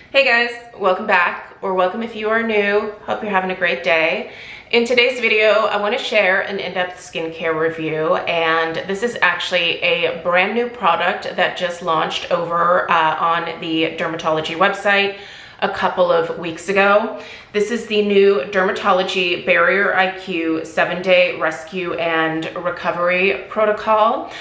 Hey guys, welcome back, or welcome if you are new. Hope you're having a great day. In today's video, I want to share an in-depth skincare review, and this is actually a brand new product that just launched over on the dermatology website a couple of weeks ago. This is the new DRMTLGY BarrierIQ 7-Day Rescue and Recovery Protocol.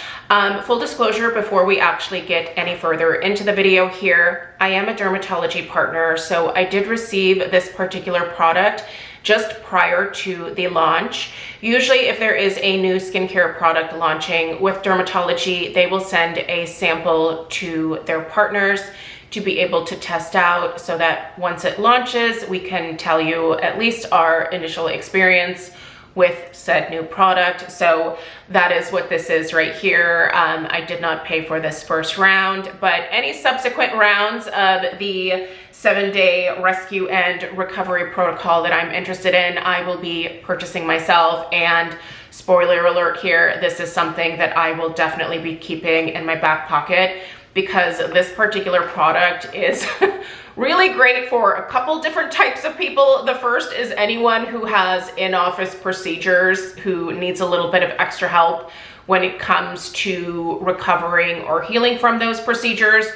Full disclosure, before we actually get any further into the video here, I am a dermatology partner, so I did receive this particular product just prior to the launch. Usually if there is a new skincare product launching with dermatology, they will send a sample to their partners to be able to test out, so that once it launches, we can tell you at least our initial experience with said new product. So that is what this is right here. I did not pay for this first round, but any subsequent rounds of the 7-Day Rescue and Recovery Protocol that I'm interested in, I will be purchasing myself. And spoiler alert here, this is something that I will definitely be keeping in my back pocket, because this particular product is really great for a couple different types of people. The first is anyone who has in-office procedures, who needs a little bit of extra help when it comes to recovering or healing from those procedures.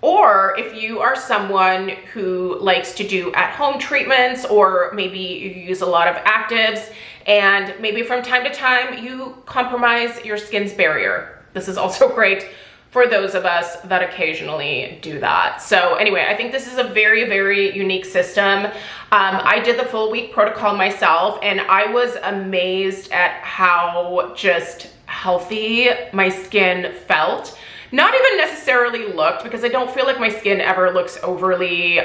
Or if you are someone who likes to do at-home treatments, or maybe you use a lot of actives and maybe from time to time you compromise your skin's barrier. This is also great for those of us that occasionally do that. So anyway, I think this is a very, very unique system. I did the full week protocol myself, and I was amazed at how just healthy my skin felt. Not even necessarily looked, because I don't feel like my skin ever looks overly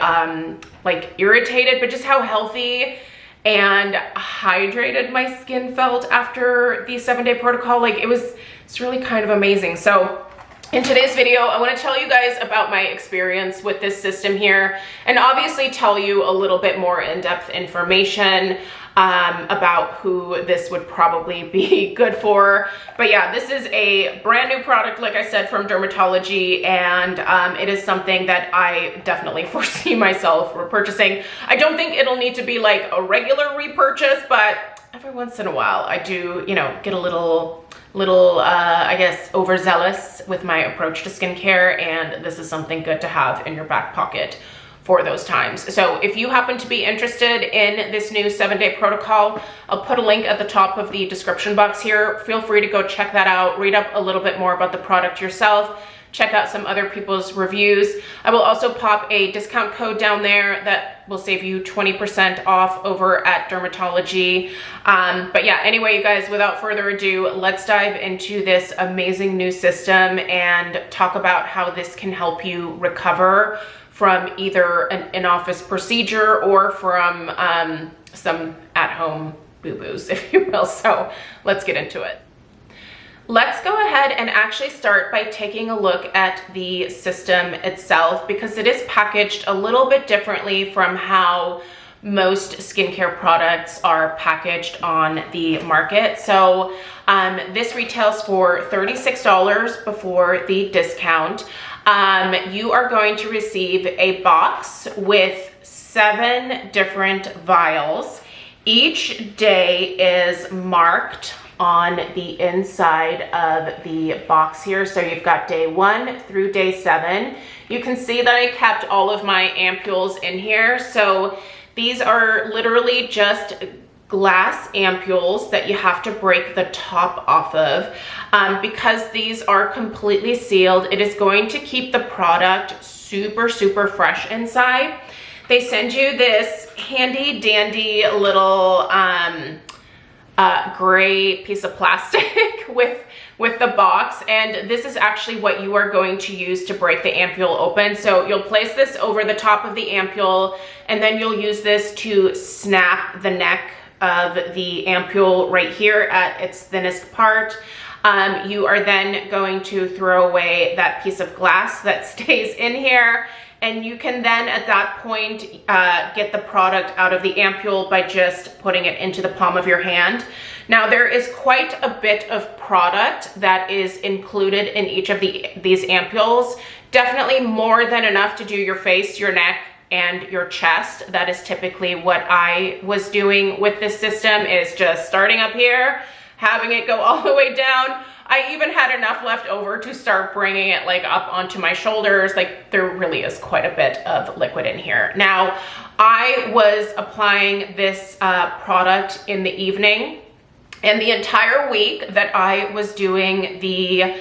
like irritated, but just how healthy and hydrated my skin felt after the 7-day protocol. Like it's really kind of amazing. So in today's video, I want to tell you guys about my experience with this system here, and obviously tell you a little bit more in-depth information about who this would probably be good for. But yeah, this is a brand new product, like I said, from dermatology, and it is something that I definitely foresee myself repurchasing. I don't think it'll need to be like a regular repurchase, but every once in a while I do, you know, get a little I guess overzealous with my approach to skincare, and this is something good to have in your back pocket for those times. So if you happen to be interested in this new 7-day protocol, I'll put a link at the top of the description box here. Feel free to go check that out, read up a little bit more about the product yourself, check out some other people's reviews. I will also pop a discount code down there that will save you 20% off over at dermatology. But yeah, anyway, you guys, without further ado, let's dive into this amazing new system and talk about how this can help you recover from either an in-office procedure or from some at-home boo-boos, if you will. So let's get into it. Let's go ahead and actually start by taking a look at the system itself, because it is packaged a little bit differently from how most skincare products are packaged on the market. So this retails for $36 before the discount. You are going to receive a box with 7 different vials. Each day is marked on the inside of the box here. So you've got day 1 through day 7. You can see that I kept all of my ampules in here. So these are literally just glass ampules that you have to break the top off of. Because these are completely sealed, it is going to keep the product super, super fresh inside. They send you this handy dandy little gray piece of plastic with the box, and this is actually what you are going to use to break the ampule open. So you'll place this over the top of the ampule, and then you'll use this to snap the neck of the ampule right here at its thinnest part. You are then going to throw away that piece of glass that stays in here, and you can then at that point get the product out of the ampule by just putting it into the palm of your hand. Now there is quite a bit of product that is included in each of these ampules. Definitely more than enough to do your face, your neck, and your chest. That is typically what I was doing with this system, is just starting up here, having it go all the way down. I even had enough left over to start bringing it like up onto my shoulders. Like, there really is quite a bit of liquid in here. Now, I was applying this product in the evening, and the entire week that I was doing the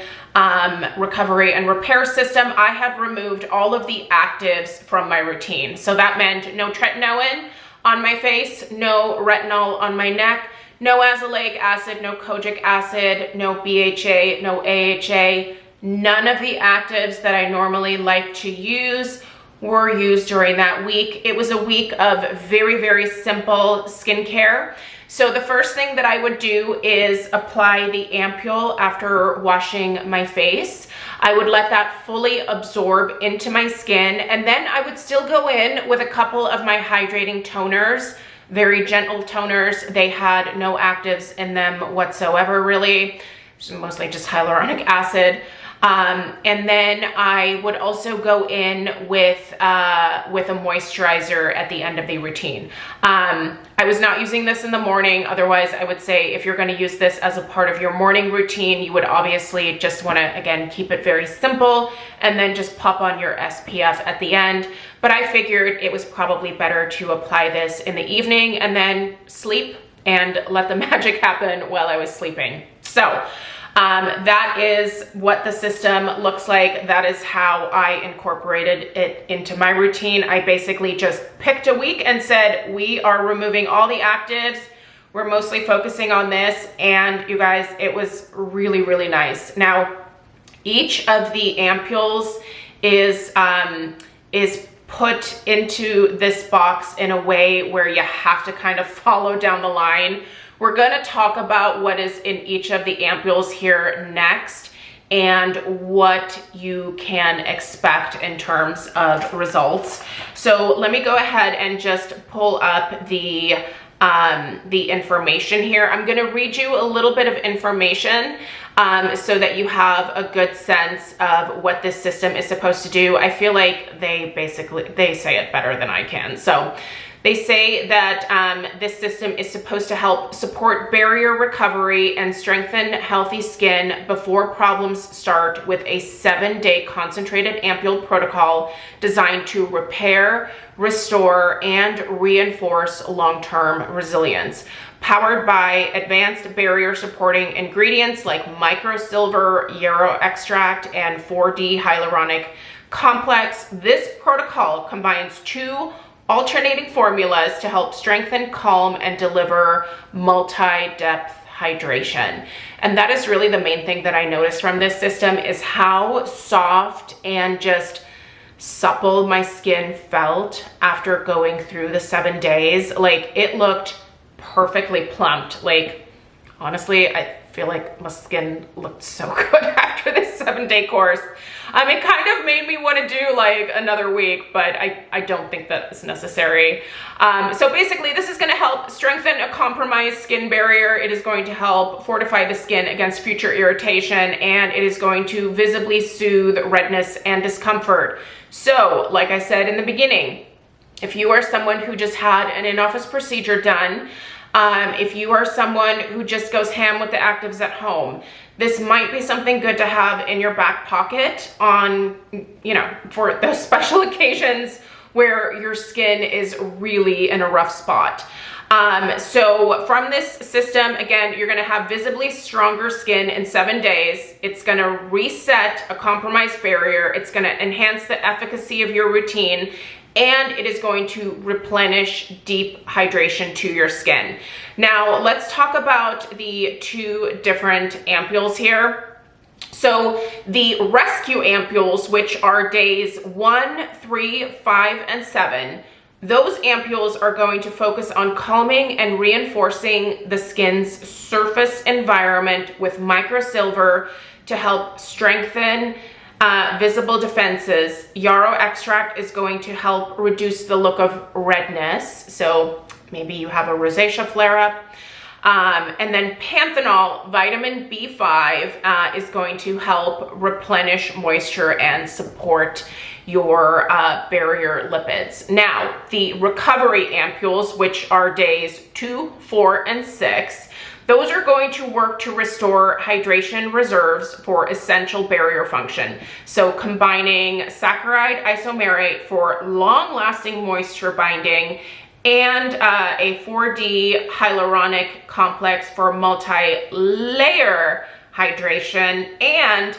recovery and repair system, I had removed all of the actives from my routine. So that meant no tretinoin on my face, no retinol on my neck, no azelaic acid, no kojic acid, no BHA, no AHA. None of the actives that I normally like to use were used during that week. It was a week of very, very simple skincare. So the first thing that I would do is apply the ampule after washing my face. I would let that fully absorb into my skin, and then I would still go in with a couple of my hydrating toners, very gentle toners. They had no actives in them whatsoever, really. Mostly just hyaluronic acid. And then I would also go in with a moisturizer at the end of the routine. I was not using this in the morning. Otherwise, I would say if you're going to use this as a part of your morning routine, you would obviously just want to, again, keep it very simple and then just pop on your SPF at the end. But I figured it was probably better to apply this in the evening and then sleep and let the magic happen while I was sleeping. So that is what the system looks like. That is how I incorporated it into my routine. I basically just picked a week and said, we are removing all the actives. We're mostly focusing on this. And you guys, it was really, really nice. Now, each of the ampules is put into this box in a way where you have to kind of follow down the line. We're going to talk about what is in each of the ampules here next and what you can expect in terms of results. So let me go ahead and just pull up the information here. I'm going to read you a little bit of information so that you have a good sense of what this system is supposed to do. I feel like they say it better than I can. So they say that this system is supposed to help support barrier recovery and strengthen healthy skin before problems start, with a 7-day concentrated ampule protocol designed to repair, restore, and reinforce long-term resilience. Powered by advanced barrier supporting ingredients like microsilver, yarrow extract, and 4D hyaluronic complex, this protocol combines two alternating formulas to help strengthen, calm, and deliver multi-depth hydration. And that is really the main thing that I noticed from this system, is how soft and just supple my skin felt after going through the 7 days. Like, it looked perfectly plumped. Like, honestly, I feel like my skin looked so good after this 7-day course. It kind of made me want to do like another week, but I don't think that is necessary. So basically, this is going to help strengthen a compromised skin barrier. It is going to help fortify the skin against future irritation, and it is going to visibly soothe redness and discomfort. So, like I said in the beginning, if you are someone who just had an in-office procedure done, if you are someone who just goes ham with the actives at home, this might be something good to have in your back pocket on, for those special occasions where your skin is really in a rough spot. So from this system, again, you're gonna have visibly stronger skin in 7 days. It's gonna reset a compromised barrier. It's gonna enhance the efficacy of your routine, and it is going to replenish deep hydration to your skin. Now, let's talk about the two different ampules here. So the rescue ampules, which are days 1, 3, 5, and 7, those ampules are going to focus on calming and reinforcing the skin's surface environment with microsilver to help strengthen visible defenses. Yarrow extract is going to help reduce the look of redness. So maybe you have a rosacea flare-up. And then panthenol, vitamin B5, is going to help replenish moisture and support your barrier lipids. Now, the recovery ampules, which are days 2, 4, and 6, those are going to work to restore hydration reserves for essential barrier function. So combining saccharide isomerate for long-lasting moisture binding and a 4D hyaluronic complex for multi-layer hydration, and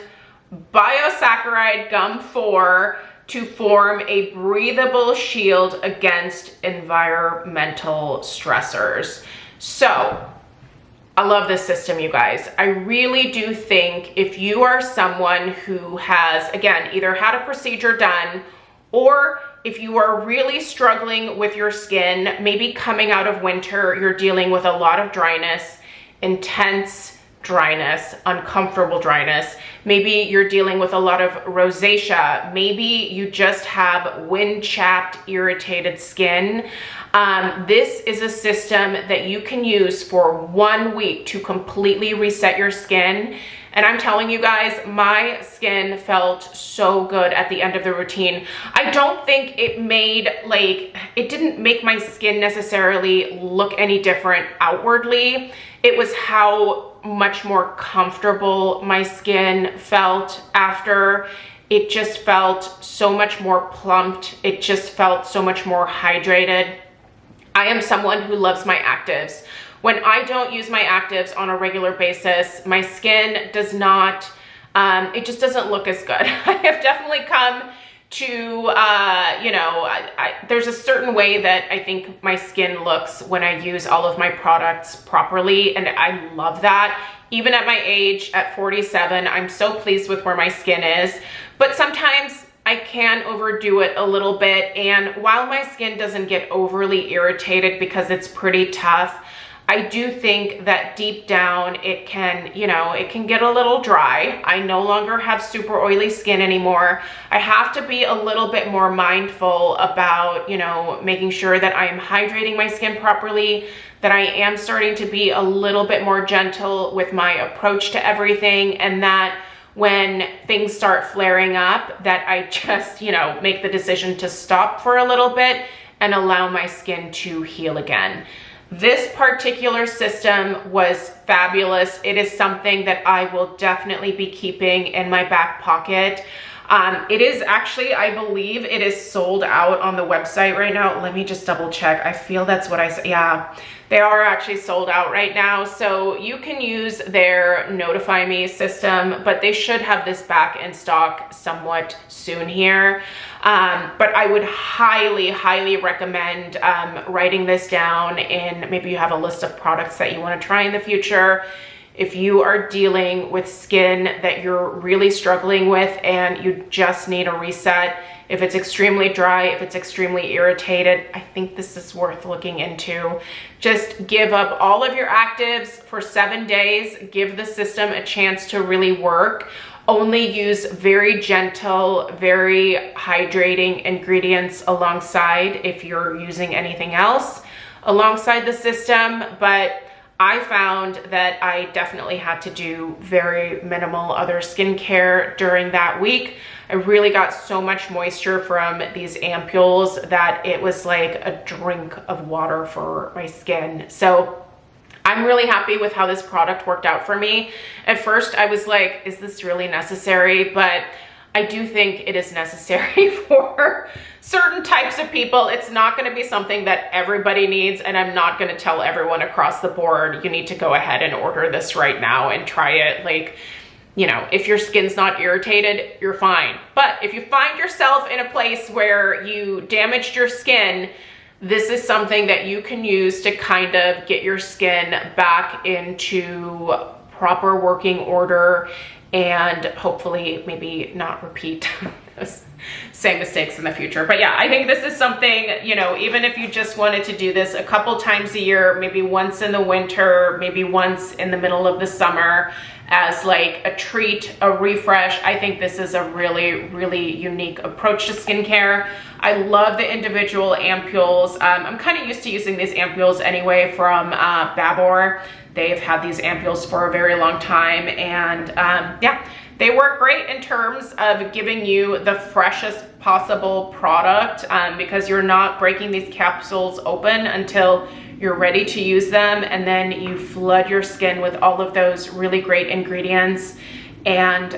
biosaccharide gum 4 to form a breathable shield against environmental stressors. So I love this system, you guys. I really do think if you are someone who has, again, either had a procedure done, or if you are really struggling with your skin, maybe coming out of winter, you're dealing with a lot of dryness, intense dryness, uncomfortable dryness. Maybe you're dealing with a lot of rosacea. Maybe you just have wind-chapped, irritated skin. This is a system that you can use for 1 week to completely reset your skin. And I'm telling you guys, my skin felt so good at the end of the routine. I don't think it made, it didn't make my skin necessarily look any different outwardly. It was how much more comfortable my skin felt after. It just felt so much more plumped. It just felt so much more hydrated. I am someone who loves my actives. When I don't use my actives on a regular basis, my skin does not, it just doesn't look as good. I have definitely come to, there's a certain way that I think my skin looks when I use all of my products properly, and I love that. Even at my age, at 47, I'm so pleased with where my skin is, but sometimes I can overdo it a little bit. And while my skin doesn't get overly irritated because it's pretty tough, I do think that deep down it can, it can get a little dry. I no longer have super oily skin anymore. I have to be a little bit more mindful about, making sure that I am hydrating my skin properly, that I am starting to be a little bit more gentle with my approach to everything, and that when things start flaring up, that I just, make the decision to stop for a little bit and allow my skin to heal again. This particular system was fabulous. It is something that I will definitely be keeping in my back pocket. It is actually, I believe it is sold out on the website right now. Let me just double check. I feel that's what I said. Yeah, they are actually sold out right now. So you can use their Notify Me system, but they should have this back in stock somewhat soon here. But I would highly, highly recommend writing this down, and maybe you have a list of products that you want to try in the future. If you are dealing with skin that you're really struggling with and you just need a reset, if it's extremely dry, if it's extremely irritated, I think this is worth looking into. Just give up all of your actives for 7 days. Give the system a chance to really work. Only use very gentle, very hydrating ingredients alongside if you're using anything else alongside the system. But I found that I definitely had to do very minimal other skincare during that week. I really got so much moisture from these ampules that it was like a drink of water for my skin. So I'm really happy with how this product worked out for me. At first I was like, is this really necessary? But I do think it is necessary for certain types of people. It's not going to be something that everybody needs, and I'm not going to tell everyone across the board, you need to go ahead and order this right now and try it. Like, if your skin's not irritated, you're fine. But if you find yourself in a place where you damaged your skin, this is something that you can use to kind of get your skin back into proper working order, and hopefully maybe not repeat those same mistakes in the future. But yeah, I think this is something, even if you just wanted to do this a couple times a year, maybe once in the winter, maybe once in the middle of the summer, as like a treat, a refresh, I think this is a really, really unique approach to skincare. I love the individual ampules. I'm kind of used to using these ampules anyway from Babor. They've had these ampules for a very long time, and yeah, they work great in terms of giving you the freshest possible product because you're not breaking these capsules open until you're ready to use them, and then you flood your skin with all of those really great ingredients, and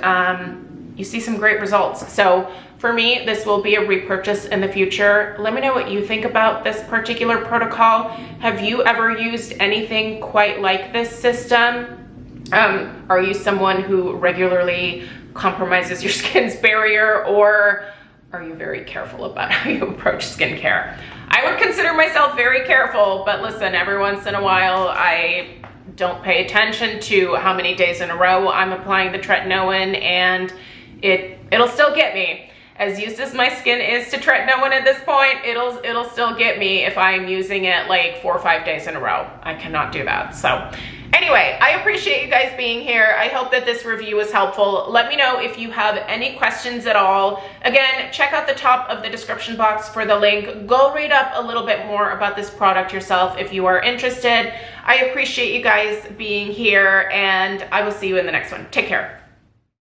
you see some great results. So for me, this will be a repurchase in the future. Let me know what you think about this particular protocol. Have you ever used anything quite like this system? Are you someone who regularly compromises your skin's barrier, or are you very careful about how you approach skincare? I would consider myself very careful, but listen, every once in a while, I don't pay attention to how many days in a row I'm applying the tretinoin, and it'll still get me. As used as my skin is to tretinoin at this point, it'll still get me if I'm using it like 4 or 5 days in a row. I cannot do that. So anyway, I appreciate you guys being here. I hope that this review was helpful. Let me know if you have any questions at all. Again, check out the top of the description box for the link. Go read up a little bit more about this product yourself if you are interested. I appreciate you guys being here, and I will see you in the next one. Take care.